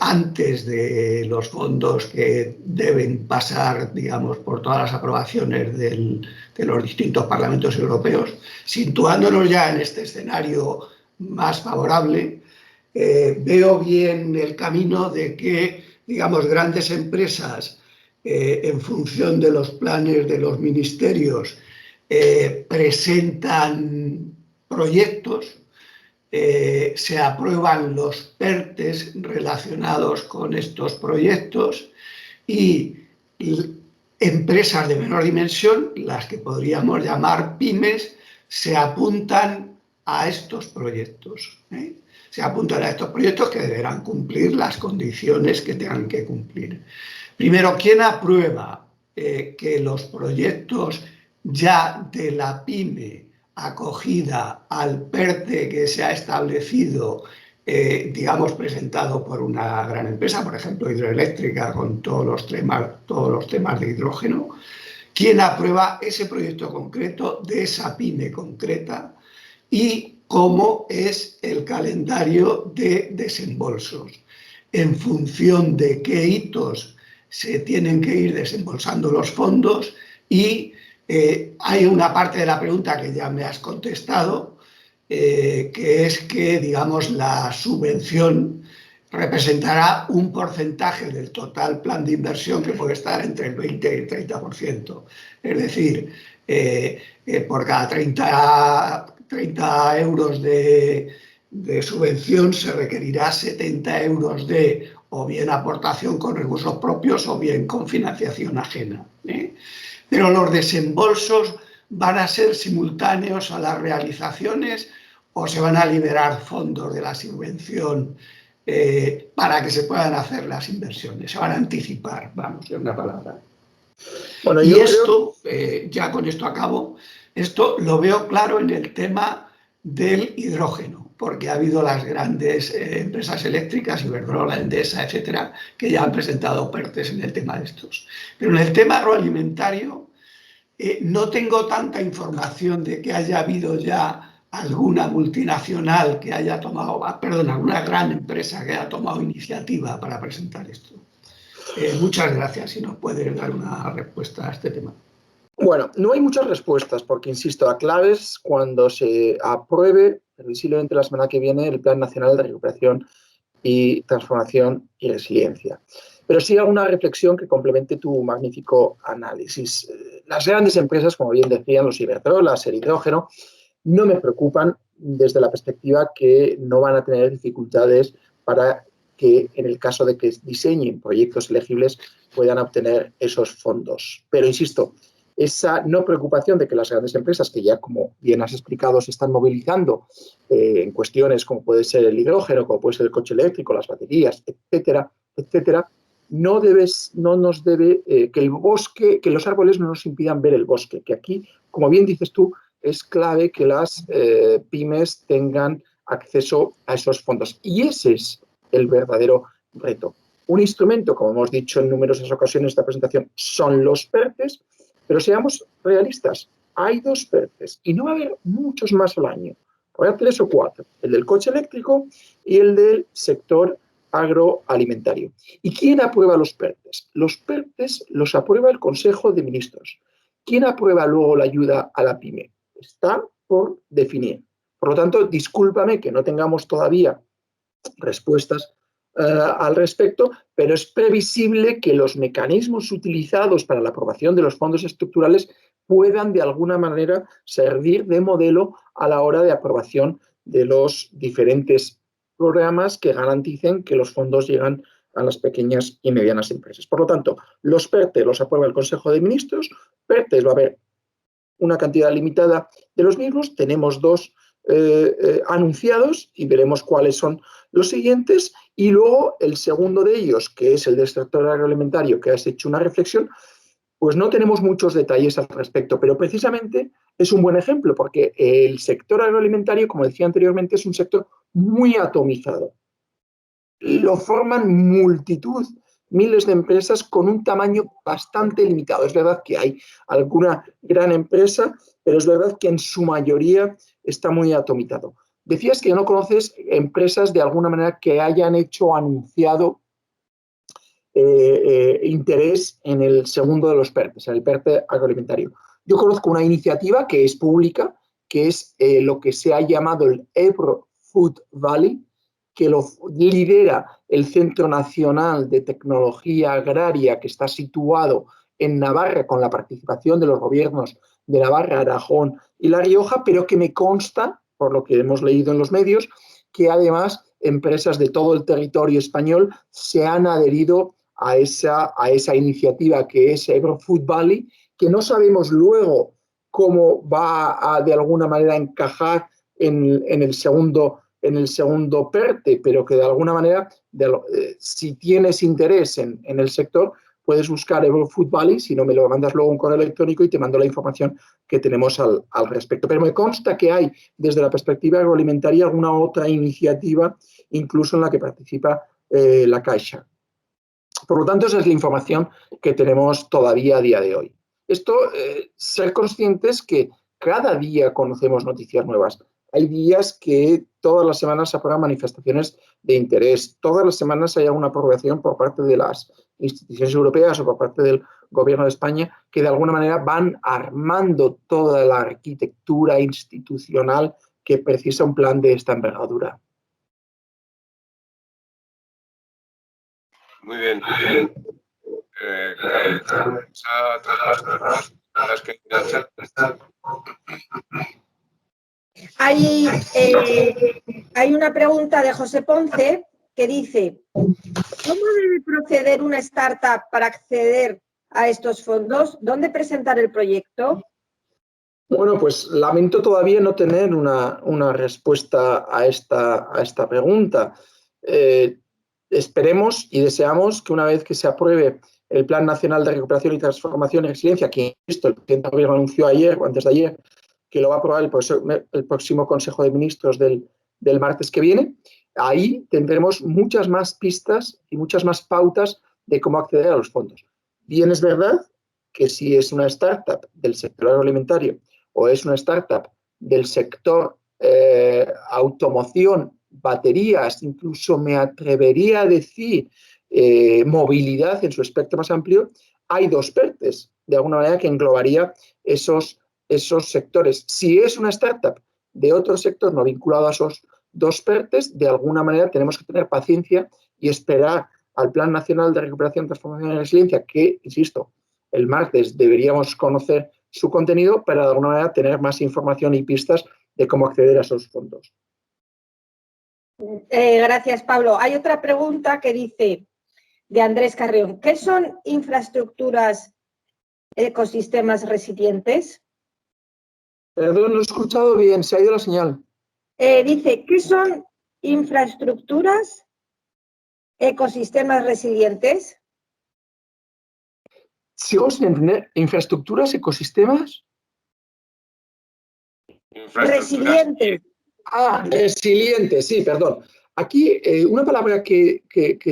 antes de los fondos que deben pasar, digamos, por todas las aprobaciones de los distintos parlamentos europeos. Situándonos ya en este escenario más favorable, veo bien el camino de que, digamos, grandes empresas, en función de los planes de los ministerios, presentan proyectos, se aprueban los PERTES relacionados con estos proyectos, y empresas de menor dimensión, las que podríamos llamar pymes, se apuntan a estos proyectos. Se apuntan a estos proyectos que deberán cumplir las condiciones que tengan que cumplir. Primero, ¿quién aprueba que los proyectos ya de la pyme acogida al PERTE que se ha establecido, digamos, presentado por una gran empresa, por ejemplo, hidroeléctrica, con todos los temas de hidrógeno? ¿Quién aprueba ese proyecto concreto de esa pyme concreta? Y cómo es el calendario de desembolsos, en función de qué hitos se tienen que ir desembolsando los fondos. Y hay una parte de la pregunta que ya me has contestado, que es que, digamos, la subvención representará un porcentaje del total plan de inversión que puede estar entre el 20 y el 30%. Es decir, por cada 30 euros de subvención se requerirá 70 euros de o bien aportación con recursos propios o bien con financiación ajena. Pero los desembolsos van a ser simultáneos a las realizaciones, o se van a liberar fondos de la subvención para que se puedan hacer las inversiones, se van a anticipar, vamos, es una palabra. Bueno, y esto, ya con esto acabo, esto lo veo claro en el tema del hidrógeno, porque ha habido las grandes empresas eléctricas, Iberdrola, Endesa, etcétera, que ya han presentado PERTES en el tema de estos. Pero en el tema agroalimentario no tengo tanta información de que haya habido ya alguna multinacional que haya tomado, perdón, alguna gran empresa que haya tomado iniciativa para presentar esto. Muchas gracias, si nos puede dar una respuesta a este tema. Bueno, no hay muchas respuestas porque, insisto, la clave es cuando se apruebe, previsiblemente la semana que viene, el Plan Nacional de Recuperación y Transformación y Resiliencia. Pero sí alguna reflexión que complemente tu magnífico análisis. Las grandes empresas, como bien decían, los Iberdrolas, el hidrógeno, no me preocupan desde la perspectiva que no van a tener dificultades para que, en el caso de que diseñen proyectos elegibles, puedan obtener esos fondos. Pero, insisto, esa no preocupación de que las grandes empresas, que ya, como bien has explicado, se están movilizando en cuestiones como puede ser el hidrógeno, como puede ser el coche eléctrico, las baterías, etcétera, etcétera, no nos debe que el bosque, que los árboles no nos impidan ver el bosque, que aquí, como bien dices tú, es clave que las pymes tengan acceso a esos fondos. Y ese es el verdadero reto. Un instrumento, como hemos dicho en numerosas ocasiones en esta presentación, son los PERTES, pero seamos realistas, hay 2 PERTES y no va a haber muchos más al año. Va a haber 3 o 4, el del coche eléctrico y el del sector agroalimentario. ¿Y quién aprueba los PERTES? Los PERTES los aprueba el Consejo de Ministros. ¿Quién aprueba luego la ayuda a la pyme? Está por definir. Por lo tanto, discúlpame que no tengamos todavía respuestas al respecto, pero es previsible que los mecanismos utilizados para la aprobación de los fondos estructurales puedan de alguna manera servir de modelo a la hora de aprobación de los diferentes programas que garanticen que los fondos llegan a las pequeñas y medianas empresas. Por lo tanto, los PERTES los aprueba el Consejo de Ministros, PERTES va a haber una cantidad limitada de los mismos, tenemos 2 anunciados y veremos cuáles son los siguientes, y luego el segundo de ellos, que es el del sector agroalimentario, que has hecho una reflexión, pues no tenemos muchos detalles al respecto, pero precisamente es un buen ejemplo porque el sector agroalimentario, como decía anteriormente, es un sector muy atomizado. Lo forman multitud, miles de empresas con un tamaño bastante limitado. Es verdad que hay alguna gran empresa, pero es verdad que en su mayoría está muy atomizado. Decías que no conoces empresas de alguna manera que hayan hecho o anunciado interés en el segundo de los PERTES, en el PERTE agroalimentario. Yo conozco una iniciativa que es pública, que es lo que se ha llamado el Ebro Food Valley, que lo lidera el Centro Nacional de Tecnología Agraria, que está situado en Navarra, con la participación de los gobiernos de Navarra, Aragón y La Rioja, pero que me consta, por lo que hemos leído en los medios, que además empresas de todo el territorio español se han adherido a esa iniciativa que es Ebro Food Valley, que no sabemos luego cómo va a de alguna manera encajar en el segundo PERTE, pero que de alguna manera, si tienes interés en el sector, puedes buscar Ebro Food Valley, si no me lo mandas luego un correo electrónico y te mando la información que tenemos al respecto. Pero me consta que hay, desde la perspectiva agroalimentaria, alguna otra iniciativa, incluso en la que participa la Caixa. Por lo tanto, esa es la información que tenemos todavía a día de hoy. Esto, ser conscientes que cada día conocemos noticias nuevas. Hay días que todas las semanas se aprueban manifestaciones de interés, todas las semanas hay una aprobación por parte de las instituciones europeas o por parte del Gobierno de España que de alguna manera van armando toda la arquitectura institucional que precisa un plan de esta envergadura. Muy bien. Hay una pregunta de José Ponce que dice: ¿cómo debe proceder una startup para acceder a estos fondos? ¿Dónde presentar el proyecto? Bueno, pues lamento todavía no tener una respuesta a esta pregunta. Esperemos y deseamos que una vez que se apruebe el Plan Nacional de Recuperación y Transformación y Resiliencia, que esto el presidente del Gobierno anunció ayer o antes de ayer, que lo va a aprobar el próximo Consejo de Ministros del martes que viene, ahí tendremos muchas más pistas y muchas más pautas de cómo acceder a los fondos. Bien es verdad que si es una startup del sector agroalimentario o es una startup del sector automoción, baterías, incluso me atrevería a decir movilidad en su espectro más amplio, hay dos PERTEs, de alguna manera, que englobaría esos sectores. Si es una startup de otro sector no vinculado a esos dos PERTEs, de alguna manera tenemos que tener paciencia y esperar al Plan Nacional de Recuperación, Transformación y Resiliencia, que, insisto, el martes deberíamos conocer su contenido para de alguna manera tener más información y pistas de cómo acceder a esos fondos. Gracias, Pablo. Hay otra pregunta que dice, de Andrés Carrión, ¿qué son infraestructuras ecosistemas resilientes? Perdón, no he escuchado bien, se ha ido la señal. Dice, ¿qué son infraestructuras ecosistemas resilientes? Sigo sin entender. ¿Infraestructuras, ecosistemas? Resilientes. Resilientes, sí, perdón. Aquí una palabra que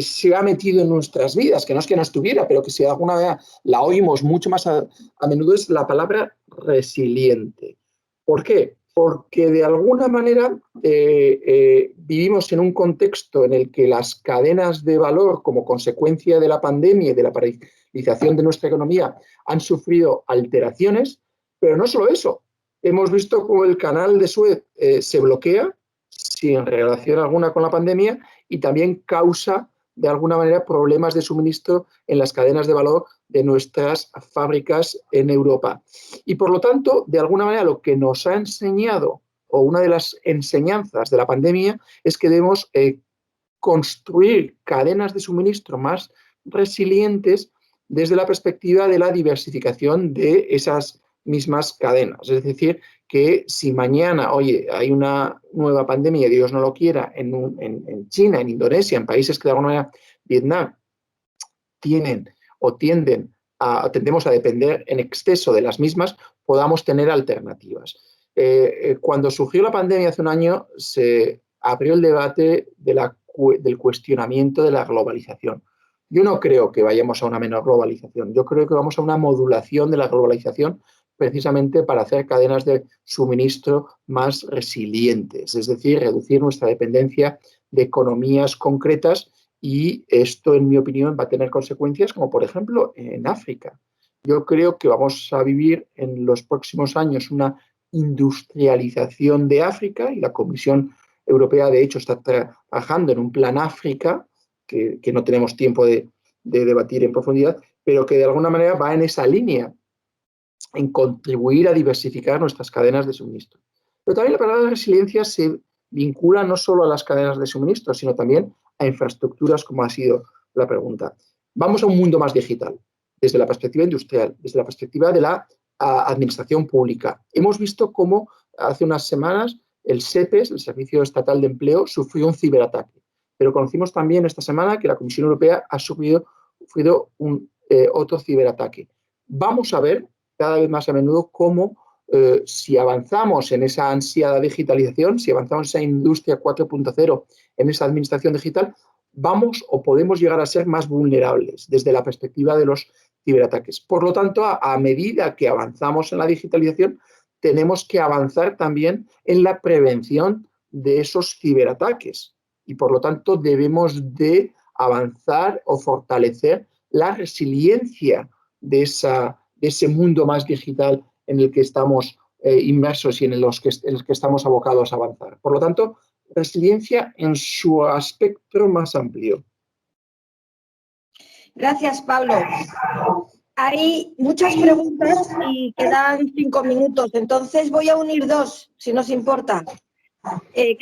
se ha metido en nuestras vidas, que no es que no estuviera, pero que si de alguna manera la oímos mucho más a menudo, es la palabra resiliente. ¿Por qué? Porque de alguna manera vivimos en un contexto en el que las cadenas de valor, como consecuencia de la pandemia y de la paralización de nuestra economía, han sufrido alteraciones, pero no solo eso. Hemos visto cómo el canal de Suez se bloquea sin relación alguna con la pandemia y también causa de alguna manera problemas de suministro en las cadenas de valor de nuestras fábricas en Europa. Y por lo tanto, de alguna manera lo que nos ha enseñado, o una de las enseñanzas de la pandemia, es que debemos construir cadenas de suministro más resilientes desde la perspectiva de la diversificación de esas mismas cadenas. Es decir, que si mañana, oye, hay una nueva pandemia, Dios no lo quiera, en China, en Indonesia, en países que de alguna manera, Vietnam, tienen o tendemos a depender en exceso de las mismas, podamos tener alternativas. Cuando surgió la pandemia hace un año, se abrió el debate del cuestionamiento de la globalización. Yo no creo que vayamos a una menor globalización, yo creo que vamos a una modulación de la globalización precisamente para hacer cadenas de suministro más resilientes, es decir, reducir nuestra dependencia de economías concretas, y esto, en mi opinión, va a tener consecuencias como, por ejemplo, en África. Yo creo que vamos a vivir en los próximos años una industrialización de África, y la Comisión Europea, de hecho, está trabajando en un plan África que no tenemos tiempo de debatir en profundidad, pero que de alguna manera va en esa línea, en contribuir a diversificar nuestras cadenas de suministro. Pero también la palabra resiliencia se vincula no solo a las cadenas de suministro, sino también a infraestructuras, como ha sido la pregunta. Vamos a un mundo más digital, desde la perspectiva industrial, desde la perspectiva de la administración pública. Hemos visto cómo hace unas semanas el SEPES, el Servicio Estatal de Empleo, sufrió un ciberataque. Pero conocimos también esta semana que la Comisión Europea ha sufrido otro ciberataque. Vamos a ver cada vez más a menudo cómo si avanzamos en esa ansiada digitalización, si avanzamos en esa industria 4.0, en esa administración digital, vamos o podemos llegar a ser más vulnerables desde la perspectiva de los ciberataques. Por lo tanto, a medida que avanzamos en la digitalización, tenemos que avanzar también en la prevención de esos ciberataques. Y por lo tanto, debemos de avanzar o fortalecer la resiliencia de ese mundo más digital en el que estamos inmersos y en el que estamos abocados a avanzar. Por lo tanto, resiliencia en su aspecto más amplio. Gracias, Pablo. Hay muchas preguntas y quedan 5 minutos, entonces voy a unir dos, si no os importa, que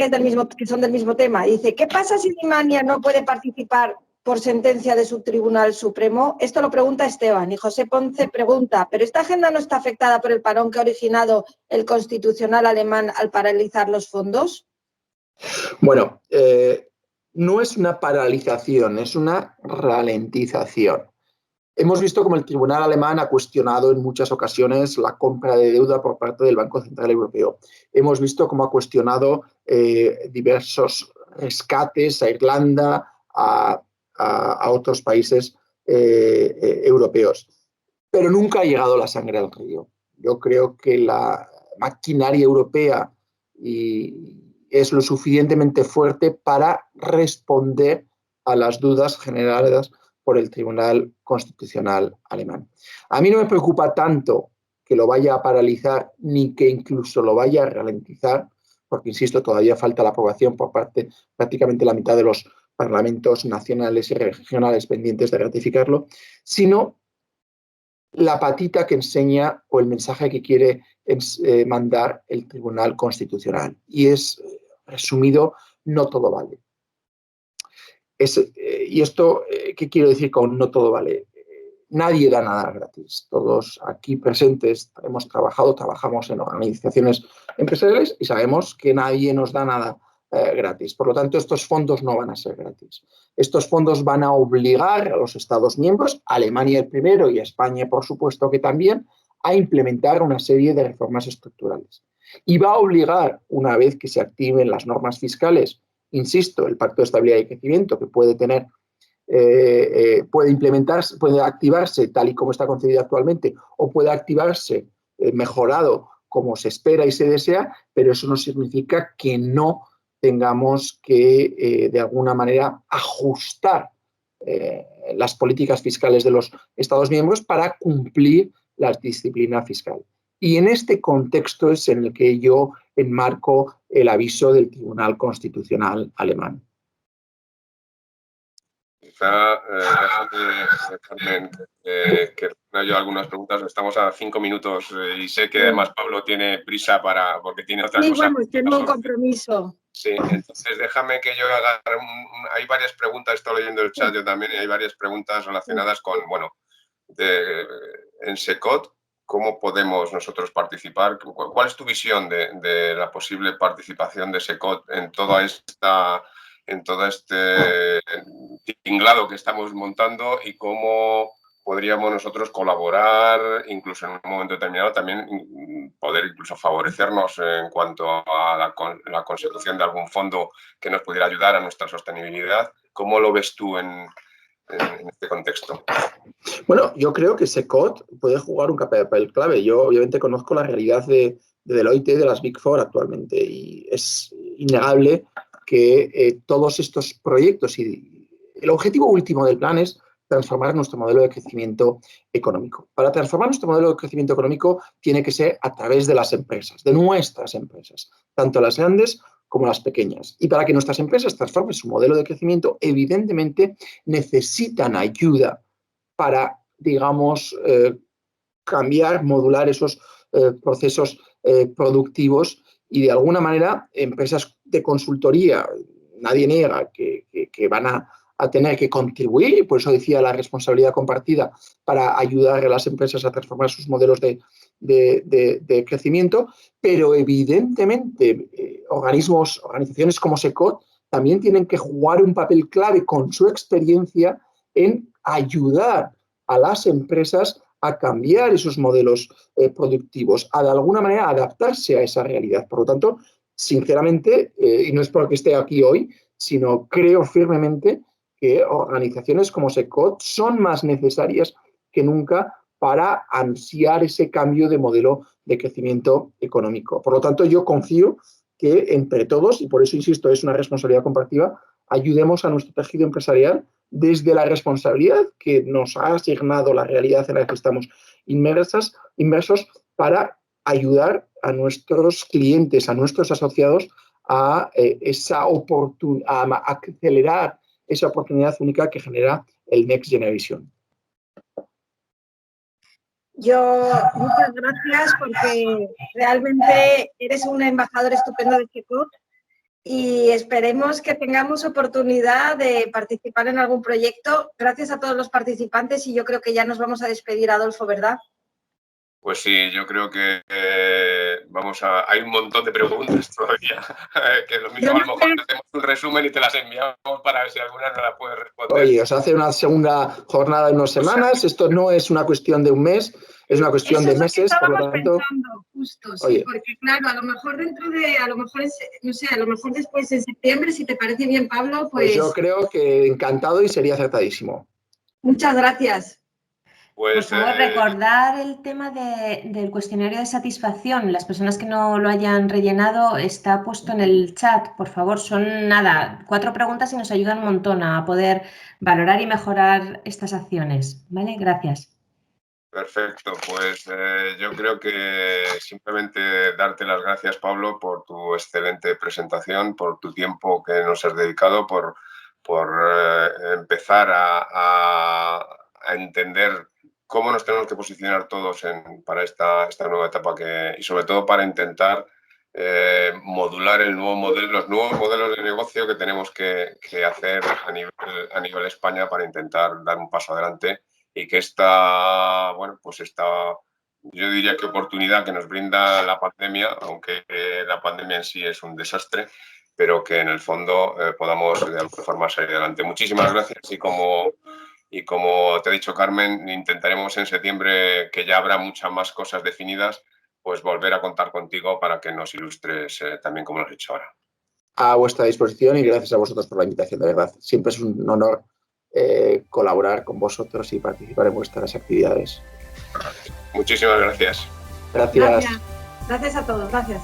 son del mismo tema. Dice, ¿qué pasa si Alemania no puede participar por sentencia de su Tribunal Supremo? Esto lo pregunta Esteban y José Ponce pregunta, ¿pero esta agenda no está afectada por el parón que ha originado el Constitucional alemán al paralizar los fondos? Bueno, no es una paralización, es una ralentización. Hemos visto cómo el Tribunal alemán ha cuestionado en muchas ocasiones la compra de deuda por parte del Banco Central Europeo. Hemos visto cómo ha cuestionado diversos rescates a Irlanda, a otros países europeos. Pero nunca ha llegado la sangre al río. Yo creo que la maquinaria europea es lo suficientemente fuerte para responder a las dudas generadas por el Tribunal Constitucional alemán. A mí no me preocupa tanto que lo vaya a paralizar ni que incluso lo vaya a ralentizar, porque, insisto, todavía falta la aprobación por parte prácticamente la mitad de los parlamentos nacionales y regionales pendientes de ratificarlo, sino la patita que enseña o el mensaje que quiere mandar el Tribunal Constitucional. Y es, resumido, no todo vale. Y esto, ¿qué quiero decir con no todo vale? Nadie da nada gratis. Todos aquí presentes trabajamos en organizaciones empresariales y sabemos que nadie nos da nada gratis. Por lo tanto, estos fondos no van a ser gratis. Estos fondos van a obligar a los Estados miembros, a Alemania el primero y a España, por supuesto que también, a implementar una serie de reformas estructurales. Y va a obligar, una vez que se activen las normas fiscales, insisto, el Pacto de Estabilidad y Crecimiento, que puede tener, puede implementarse, puede activarse tal y como está concebido actualmente, o puede activarse mejorado como se espera y se desea, pero eso no significa que no tengamos que, de alguna manera, ajustar las políticas fiscales de los Estados miembros para cumplir la disciplina fiscal. Y en este contexto es en el que yo enmarco el aviso del Tribunal Constitucional alemán. Quizá, Carmen, que yo algunas preguntas. Estamos a 5 minutos y sé que además Pablo tiene prisa porque tiene otra cosa. Sí, bueno, tengo un compromiso. Sí, entonces déjame que yo haga... Hay varias preguntas, estoy leyendo el chat yo también, y hay varias preguntas relacionadas con, bueno, en SECOT, ¿cómo podemos nosotros participar? ¿Cuál es tu visión de la posible participación de SECOT en todo este tinglado que estamos montando y cómo podríamos nosotros colaborar, incluso en un momento determinado también poder incluso favorecernos en cuanto a la consecución de algún fondo que nos pudiera ayudar a nuestra sostenibilidad? ¿Cómo lo ves tú en este contexto? Bueno, yo creo que SECOT puede jugar un papel clave. Yo obviamente conozco la realidad de Deloitte, de las Big Four actualmente, y es innegable que todos estos proyectos y el objetivo último del plan es transformar nuestro modelo de crecimiento económico. Para transformar nuestro modelo de crecimiento económico tiene que ser a través de las empresas, de nuestras empresas, tanto las grandes como las pequeñas. Y para que nuestras empresas transformen su modelo de crecimiento, evidentemente necesitan ayuda para, digamos, cambiar, modular esos procesos productivos y, de alguna manera, empresas de consultoría, nadie niega que van a tener que contribuir, y por eso decía la responsabilidad compartida, para ayudar a las empresas a transformar sus modelos de crecimiento, pero evidentemente organizaciones como SECOT también tienen que jugar un papel clave con su experiencia en ayudar a las empresas a cambiar esos modelos productivos, a de alguna manera adaptarse a esa realidad. Por lo tanto, sinceramente, y no es porque esté aquí hoy, sino creo firmemente que organizaciones como SECOT son más necesarias que nunca para ansiar ese cambio de modelo de crecimiento económico. Por lo tanto, yo confío que entre todos, y por eso insisto, es una responsabilidad compartida, ayudemos a nuestro tejido empresarial desde la responsabilidad que nos ha asignado la realidad en la que estamos inmersos para ayudar a nuestros clientes, a nuestros asociados a acelerar esa oportunidad única que genera el Next Generation. Muchas gracias porque realmente eres un embajador estupendo de SECOT y esperemos que tengamos oportunidad de participar en algún proyecto. Gracias a todos los participantes y yo creo que ya nos vamos a despedir, Adolfo, ¿verdad? Pues sí, yo creo que hay un montón de preguntas todavía, que lo mismo a lo mejor hacemos un resumen y te las enviamos para ver si alguna no la puedes responder. Oye, os hace una segunda jornada en unas semanas, esto no es una cuestión de un mes, es una cuestión de meses, por lo tanto... Pensando, justo, sí, oye, porque claro, a lo mejor no sé, a lo mejor después en septiembre, si te parece bien, Pablo, pues yo creo que encantado y sería acertadísimo. Muchas gracias. Por favor, recordar el tema del cuestionario de satisfacción. Las personas que no lo hayan rellenado está puesto en el chat. Por favor, son 4 preguntas y nos ayudan un montón a poder valorar y mejorar estas acciones. ¿Vale? Gracias. Perfecto, pues yo creo que simplemente darte las gracias, Pablo, por tu excelente presentación, por tu tiempo que nos has dedicado, por empezar a entender cómo nos tenemos que posicionar todos para esta nueva etapa y sobre todo para intentar modular los nuevos modelos de negocio que tenemos que hacer a nivel España para intentar dar un paso adelante y que yo diría que oportunidad que nos brinda la pandemia, aunque la pandemia en sí es un desastre, pero que en el fondo podamos de alguna forma salir adelante. Muchísimas gracias y como te ha dicho Carmen, intentaremos en septiembre, que ya habrá muchas más cosas definidas, pues volver a contar contigo para que nos ilustres también como lo has hecho ahora. A vuestra disposición y gracias a vosotros por la invitación, de verdad. Siempre es un honor colaborar con vosotros y participar en vuestras actividades. Muchísimas gracias. Gracias. Gracias a todos. Gracias.